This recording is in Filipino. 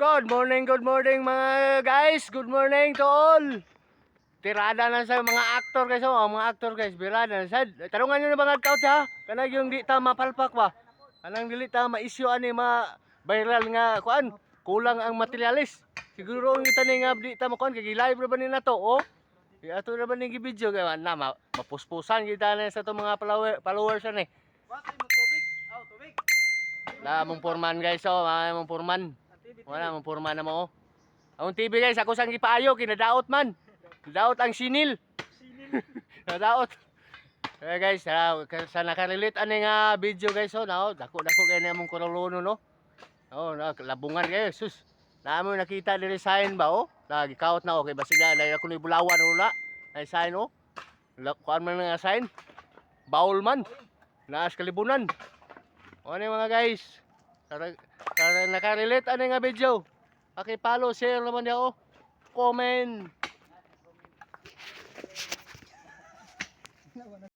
Good morning mga guys. Good morning to all. Tirada na sa mga aktor guys, mga aktor guys, birada na sad. Tarungan niyo na mga account ha. Kanang yung di ta mapalpak ba. Kanang dili ta ma-issue ani viral nga kuan. Kulang ang materialis. Siguro ang tani nga di ta makuan kay live ra ba ni nato, oh. Ato na ba ni video kay na mapuspusan kita na sa to mga followers ani. Bakit mo tubig? Tubig. Na mong porman guys, mong porman. Wala mong porman na mo. Ang TV guys, ako sang gipaayo kinadaot man. Daot ang sinil. Nadaot. Okay guys, sa nakarelate ani nga video guys, dako kay namong korolono no. Labungan kayo, sus. Naamo nakita diri sign ba Nagikaot na okay basig na ako ni bulawan wala. Ay sign Kuan man nga sign. Baul man. Naas kalibunan. Ano mga guys? Para nakarelate ani nga video. Paki-follow, share naman niyo. Comment.